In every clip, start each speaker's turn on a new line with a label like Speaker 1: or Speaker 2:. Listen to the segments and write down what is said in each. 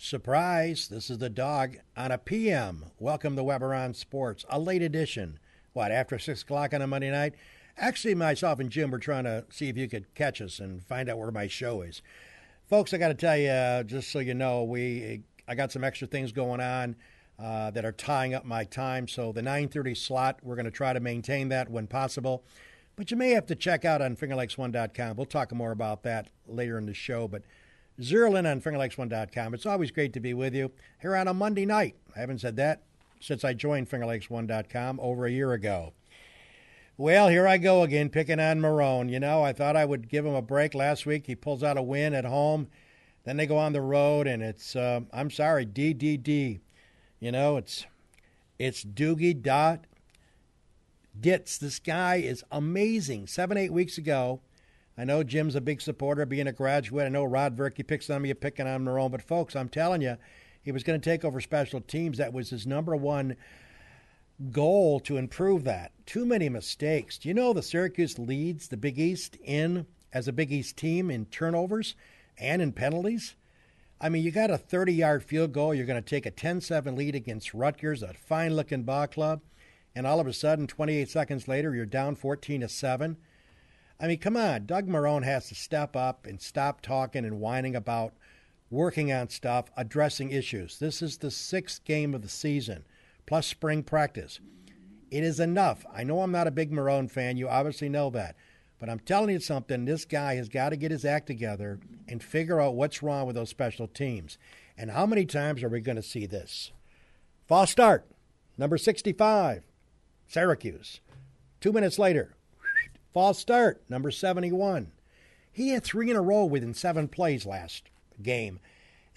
Speaker 1: Surprise, this is the dog on a PM. Welcome to Weber on Sports, a late edition. What, after 6 o'clock on a Monday night? Actually, myself and Jim were trying to see if you could catch us and find out where my show is. Folks, I got to tell you, just so you know, I got some extra things going on that are tying up my time. So the 9:30 slot, we're going to try to maintain that when possible. But you may have to check out on fingerlakes1.com. We'll talk more about that later in the show. But zero in on fingerlakes1.com. It's always great to be with you here on a Monday night. I haven't said that since I joined fingerlakes1.com over a year ago. Well, here I go again, picking on Marrone. You know, I thought I would give him a break last week. He pulls out a win at home. Then they go on the road, and it's, I'm sorry, DDD. You know, it's Doogie Dot Ditz. This guy is amazing. 7-8 weeks ago, I know Jim's a big supporter, being a graduate. I know Rod Verke picks on me, picking on Marrone. But, folks, I'm telling you, he was going to take over special teams. That was his number one goal, to improve that. Too many mistakes. Do you know the Syracuse leads the Big East as a Big East team in turnovers and in penalties? I mean, you got a 30-yard field goal. You're going to take a 10-7 lead against Rutgers, a fine-looking ball club, and all of a sudden, 28 seconds later, you're down 14-7. I mean, come on. Doug Marrone has to step up and stop talking and whining about working on stuff, addressing issues. This is the 6th game of the season, plus spring practice. It is enough. I know I'm not a big Marrone fan. You obviously know that. But I'm telling you something, this guy has got to get his act together and figure out what's wrong with those special teams. And how many times are we going to see this? False start, number 65, Syracuse. 2 minutes later, false start, number 71. He had 3 in a row within 7 plays last game.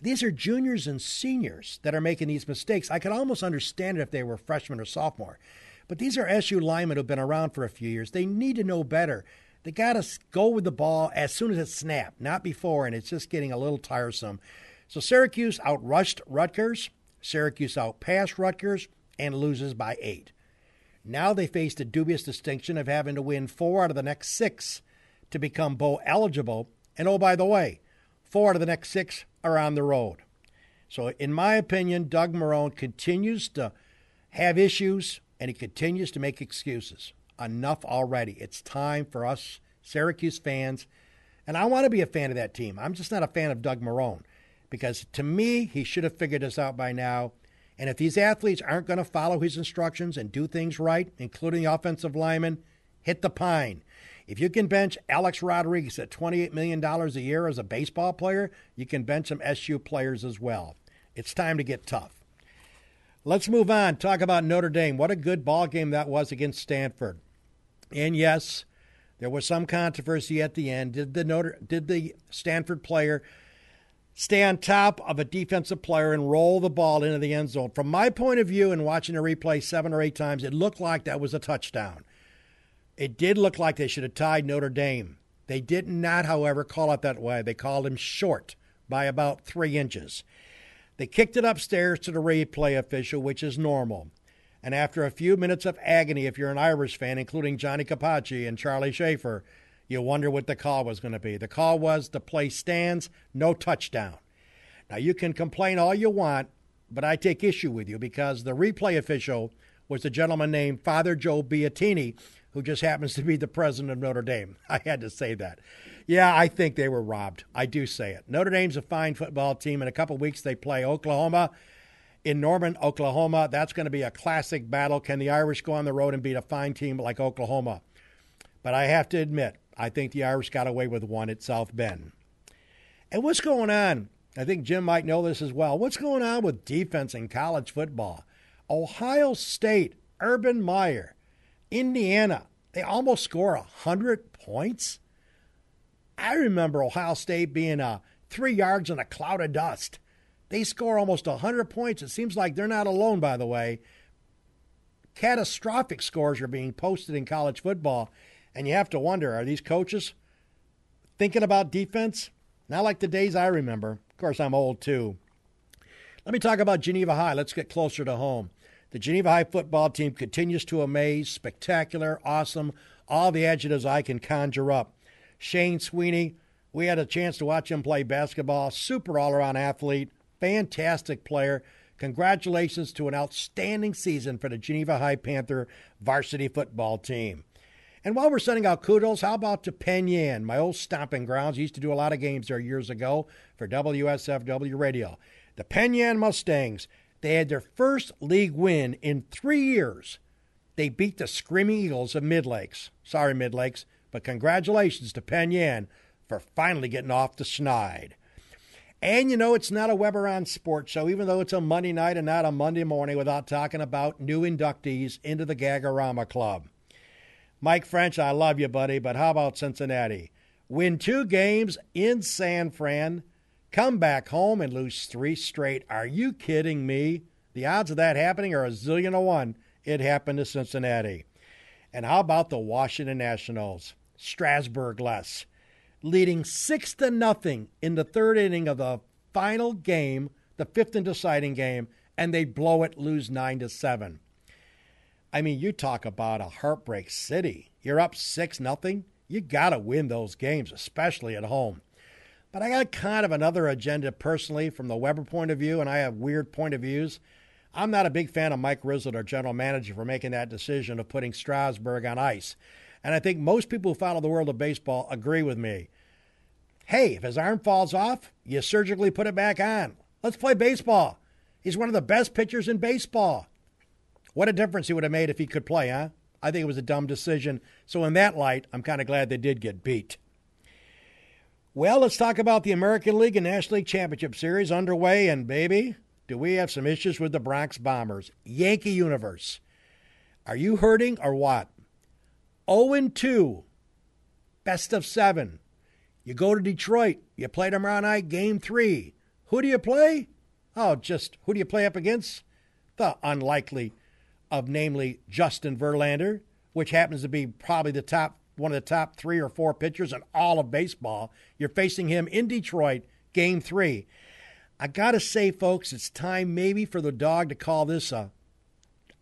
Speaker 1: These are juniors and seniors that are making these mistakes. I could almost understand it if they were freshmen or sophomore. But these are SU linemen who have been around for a few years. They need to know better. They got to go with the ball as soon as it's snapped, not before, and it's just getting a little tiresome. So Syracuse outrushed Rutgers. Syracuse outpassed Rutgers and loses by 8. Now they face the dubious distinction of having to win 4 out of the next 6 to become bowl eligible. And oh, by the way, 4 out of the next 6 are on the road. So in my opinion, Doug Marrone continues to have issues and he continues to make excuses. Enough already. It's time for us Syracuse fans, and I want to be a fan of that team. I'm just not a fan of Doug Marrone because to me, he should have figured this out by now. And if these athletes aren't going to follow his instructions and do things right, including the offensive linemen, hit the pine. If you can bench Alex Rodriguez at $28 million a year as a baseball player, you can bench some SU players as well. It's time to get tough. Let's move on. Talk about Notre Dame. What a good ball game that was against Stanford. And yes, there was some controversy at the end. Did the Stanford player stay on top of a defensive player and roll the ball into the end zone? From my point of view, and watching the replay 7 or 8 times, it looked like that was a touchdown. It did look like they should have tied Notre Dame. They did not, however, call it that way. They called him short by about 3 inches. They kicked it upstairs to the replay official, which is normal. And after a few minutes of agony, if you're an Irish fan, including Johnny Capacci and Charlie Schaefer, you wonder what the call was going to be. The call was the play stands, no touchdown. Now, you can complain all you want, but I take issue with you because the replay official was a gentleman named Father Joe Beattini, who just happens to be the president of Notre Dame. I had to say that. Yeah, I think they were robbed. I do say it. Notre Dame's a fine football team. In a couple of weeks, they play Oklahoma in Norman, Oklahoma. That's going to be a classic battle. Can the Irish go on the road and beat a fine team like Oklahoma? But I have to admit, I think the Irish got away with one at South Bend. And what's going on? I think Jim might know this as well. What's going on with defense in college football? Ohio State, Urban Meyer, Indiana, they almost score 100 points. I remember Ohio State being 3 yards in a cloud of dust. They score almost 100 points. It seems like they're not alone, by the way. Catastrophic scores are being posted in college football, and you have to wonder, are these coaches thinking about defense? Not like the days I remember. Of course, I'm old, too. Let me talk about Geneva High. Let's get closer to home. The Geneva High football team continues to amaze, spectacular, awesome, all the adjectives I can conjure up. Shane Sweeney, we had a chance to watch him play basketball, super all-around athlete, fantastic player. Congratulations to an outstanding season for the Geneva High Panther varsity football team. And while we're sending out kudos, how about to Penn, my old stomping grounds? I used to do a lot of games there years ago for WSFW Radio. The Penn Mustangs, they had their first league win in 3 years. They beat the Screaming Eagles of Mid-Lakes. Sorry, Mid-Lakes, but congratulations to Penn for finally getting off the schneid. And, it's not a Weber on Sports show, even though it's a Monday night and not a Monday morning, without talking about new inductees into the Gagarama Club. Mike French, I love you, buddy, but how about Cincinnati? Win 2 games in San Fran, come back home and lose 3 straight. Are you kidding me? The odds of that happening are a zillion to 1. It happened to Cincinnati. And how about the Washington Nationals? Strasburg-less, leading 6-0 in the third inning of the final game, the 5th and deciding game, and they blow it, lose 9-7. I mean, you talk about a heartbreak city. You're up 6-0. You got to win those games, especially at home. But I got kind of another agenda personally from the Weber point of view, and I have weird point of views. I'm not a big fan of Mike Rizzo, our general manager, for making that decision of putting Strasburg on ice. And I think most people who follow the world of baseball agree with me. Hey, if his arm falls off, you surgically put it back on. Let's play baseball. He's one of the best pitchers in baseball. What a difference he would have made if he could play, huh? I think it was a dumb decision. So in that light, I'm kind of glad they did get beat. Well, let's talk about the American League and National League Championship Series underway. And, baby, do we have some issues with the Bronx Bombers? Yankee Universe. Are you hurting or what? 0-2, best of 7. You go to Detroit. You play tomorrow night, Game 3. Who do you play? Oh, just who do you play up against? The unlikely of namely Justin Verlander, which happens to be probably one of the top 3 or 4 pitchers in all of baseball. You're facing him in Detroit, Game 3. I got to say, folks, it's time maybe for the dog to call this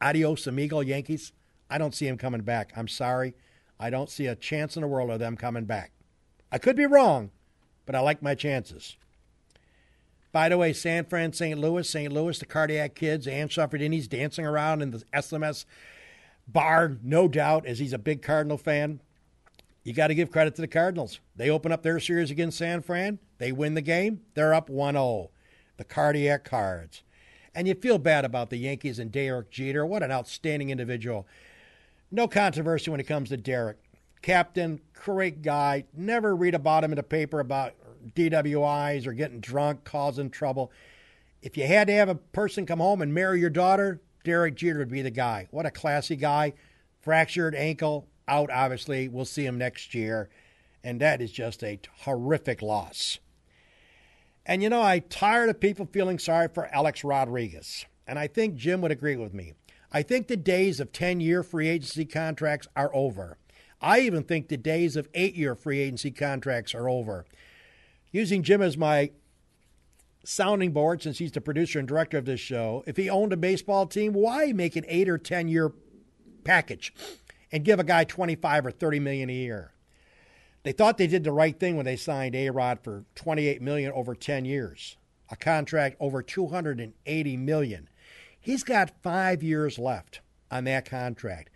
Speaker 1: adios amigo, Yankees. I don't see him coming back. I'm sorry. I don't see a chance in the world of them coming back. I could be wrong, but I like my chances. By the way, San Fran, St. Louis, the Cardiac Kids, Ann Suffredini's dancing around in the SMS bar, no doubt, as he's a big Cardinal fan. You got to give credit to the Cardinals. They open up their series against San Fran. They win the game. They're up 1-0. The Cardiac Cards. And you feel bad about the Yankees and Derek Jeter. What an outstanding individual. No controversy when it comes to Derek. Captain, great guy. Never read about him in the paper about DWIs or getting drunk, causing trouble. If you had to have a person come home and marry your daughter, Derek Jeter would be the guy. What a classy guy. Fractured ankle, out obviously. We'll see him next year. And that is just a horrific loss. And I'm tired of people feeling sorry for Alex Rodriguez. And I think Jim would agree with me. I think the days of 10-year free agency contracts are over. I even think the days of 8-year free agency contracts are over. Using Jim as my sounding board, since he's the producer and director of this show, if he owned a baseball team, why make an 8 or 10-year package and give a guy $25 or $30 million a year? They thought they did the right thing when they signed ARod for $28 million over 10 years, a contract over $280 million. He's got 5 years left on that contract,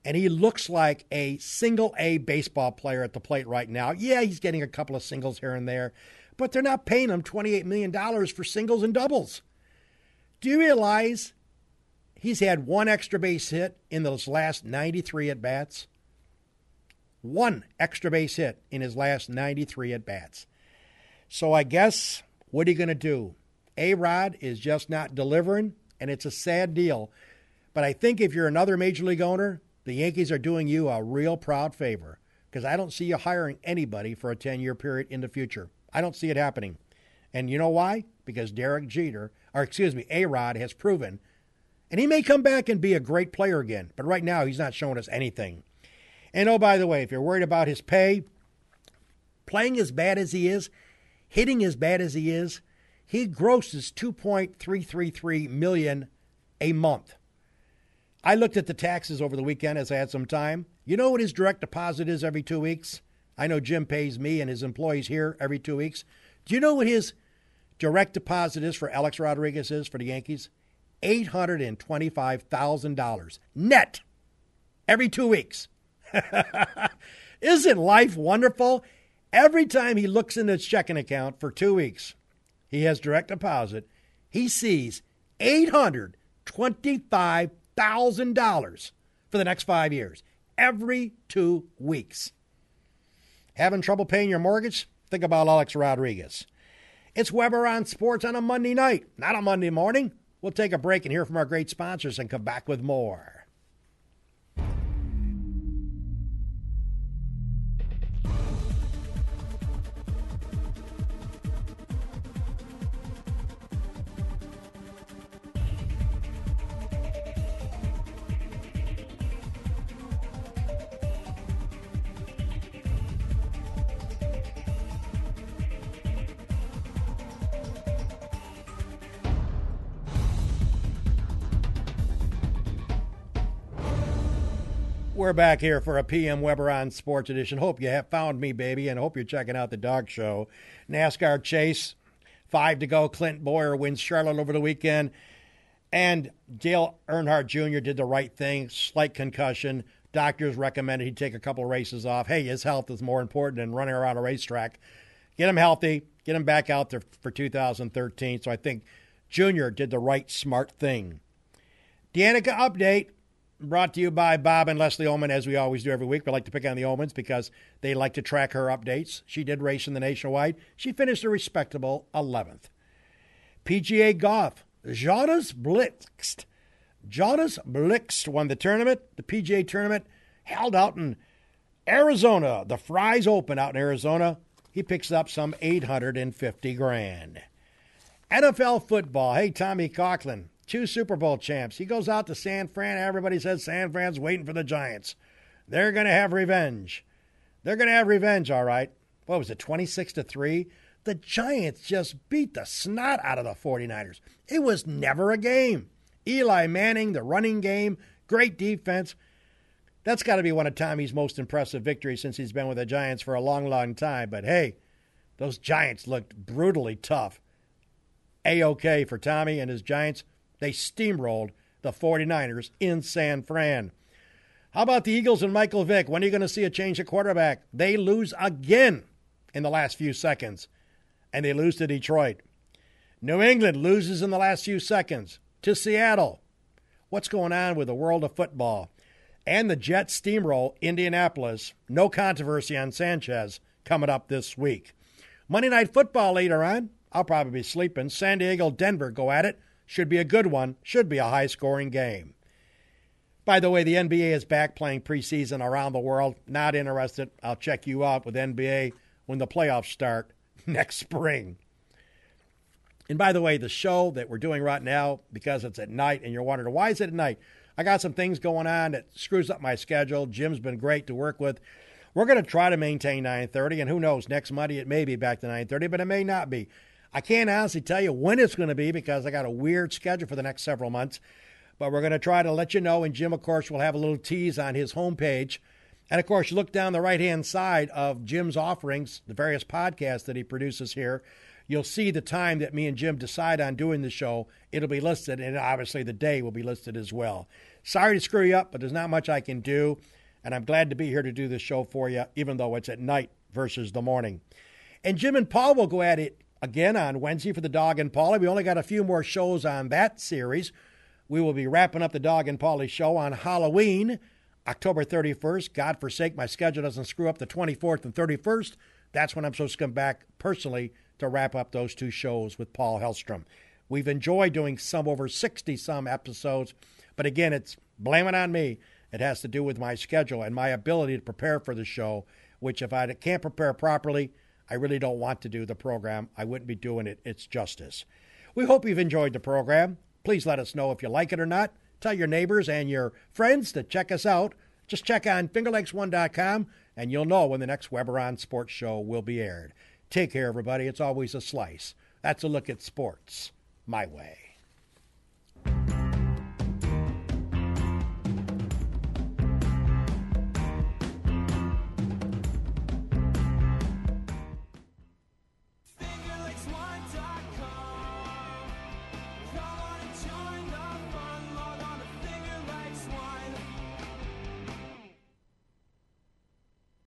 Speaker 1: and he looks like a single-A baseball player at the plate right now. Yeah, he's getting a couple of singles here and there, but they're not paying him $28 million for singles and doubles. Do you realize he's had 1 extra base hit in those last 93 at-bats? 1 extra base hit in his last 93 at-bats. So I guess, what are you going to do? ARod is just not delivering, and it's a sad deal. But I think if you're another Major League owner, the Yankees are doing you a real proud favor, because I don't see you hiring anybody for a 10-year period in the future. I don't see it happening. And you know why? Because ARod has proven, and he may come back and be a great player again, but right now he's not showing us anything. And oh, by the way, if you're worried about his pay, playing as bad as he is, hitting as bad as he is, he grosses $2.333 million a month. I looked at the taxes over the weekend as I had some time. You know what his direct deposit is every 2 weeks? I know Jim pays me and his employees here every 2 weeks. Do you know what his Direct deposit is for Alex Rodriguez is for the Yankees $825,000 net every 2 weeks. Isn't life wonderful? Every time he looks in his checking account for 2 weeks, he has direct deposit, he sees $825,000 for the next 5 years, every 2 weeks. Having trouble paying your mortgage? Think about Alex Rodriguez. It's Weber on Sports on a Monday night, not a Monday morning. We'll take a break and hear from our great sponsors and come back with more. We're back here for a PM Weber on Sports Edition. Hope you have found me, baby, and hope you're checking out the dog show. NASCAR chase, 5 to go. Clint Boyer wins Charlotte over the weekend. And Dale Earnhardt Jr. did the right thing. Slight concussion. Doctors recommended he take a couple of races off. Hey, his health is more important than running around a racetrack. Get him healthy. Get him back out there for 2013. So I think Jr. did the right, smart thing. Danica update. Brought to you by Bob and Leslie Ullman, as we always do every week. We like to pick on the Ullmans because they like to track her updates. She did race in the Nationwide. She finished a respectable 11th. PGA Golf. Jonas Blixt won the tournament. The PGA tournament held out in Arizona. The Fry's Open out in Arizona. He picks up some $850,000. NFL football. Hey, Tommy Coughlin. 2 Super Bowl champs. He goes out to San Fran. Everybody says San Fran's waiting for the Giants. They're going to have revenge. They're going to have revenge, all right. What was it, 26-3? The Giants just beat the snot out of the 49ers. It was never a game. Eli Manning, the running game, great defense. That's got to be one of Tommy's most impressive victories since he's been with the Giants for a long, long time. But, hey, those Giants looked brutally tough. A-OK for Tommy and his Giants. They steamrolled the 49ers in San Fran. How about the Eagles and Michael Vick? When are you going to see a change at quarterback? They lose again in the last few seconds, and they lose to Detroit. New England loses in the last few seconds to Seattle. What's going on with the world of football? And the Jets steamroll Indianapolis. No controversy on Sanchez coming up this week. Monday Night Football later on. I'll probably be sleeping. San Diego, Denver go at it. Should be a good one. Should be a high-scoring game. By the way, the NBA is back playing preseason around the world. Not interested. I'll check you out with NBA when the playoffs start next spring. And by the way, the show that we're doing right now, because it's at night and you're wondering, why is it at night? I got some things going on that screws up my schedule. Jim's been great to work with. We're going to try to maintain 9:30, and who knows, next Monday it may be back to 9:30, but it may not be. I can't honestly tell you when it's going to be because I got a weird schedule for the next several months. But we're going to try to let you know. And Jim, of course, will have a little tease on his homepage. And, of course, you look down the right-hand side of Jim's offerings, the various podcasts that he produces here. You'll see the time that me and Jim decide on doing the show. It'll be listed, and obviously the day will be listed as well. Sorry to screw you up, but there's not much I can do. And I'm glad to be here to do this show for you, even though it's at night versus the morning. And Jim and Paul will go at it again on Wednesday for the Dog and Paulie. We only got a few more shows on that series. We will be wrapping up the Dog and Paulie show on Halloween, October 31st. God forsake my schedule doesn't screw up the 24th and 31st. That's when I'm supposed to come back personally to wrap up those 2 shows with Paul Hellstrom. We've enjoyed doing over 60-some episodes, but again, it's blame it on me. It has to do with my schedule and my ability to prepare for the show, which if I can't prepare properly, I really don't want to do the program. I wouldn't be doing it. It's justice. We hope you've enjoyed the program. Please let us know if you like it or not. Tell your neighbors and your friends to check us out. Just check on fingerlegs1.com, and you'll know when the next Weber on Sports show will be aired. Take care, everybody. It's always a slice. That's a look at sports my way.